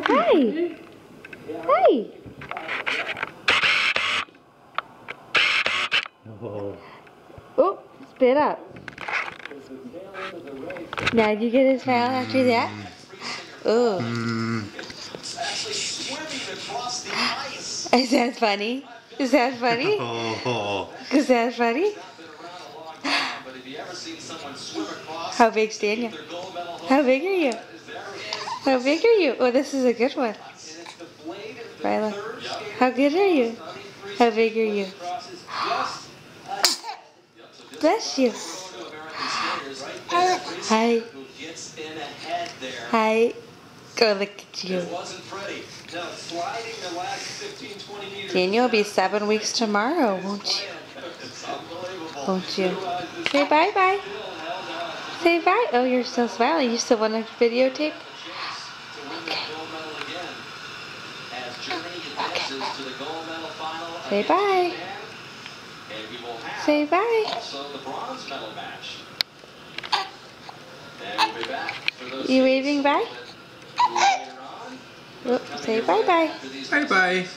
Hi. Hi. Oh, spit up. Now you get a smile after that? Oh. Is that funny? Is that funny? Is that funny? How big's Daniel? How big are you? How big are you? Oh, this is a good one. Ryla, how good are you? How big are you? Bless you. Hi. Hi. Go look at you. Daniel will be 7 weeks tomorrow, won't you? Won't you? Say bye-bye. Say bye. Oh, you're still smiling. You still want to videotape? Okay. Okay. Say bye. Say bye. You waving bye? Oh, say bye-bye. Bye-bye.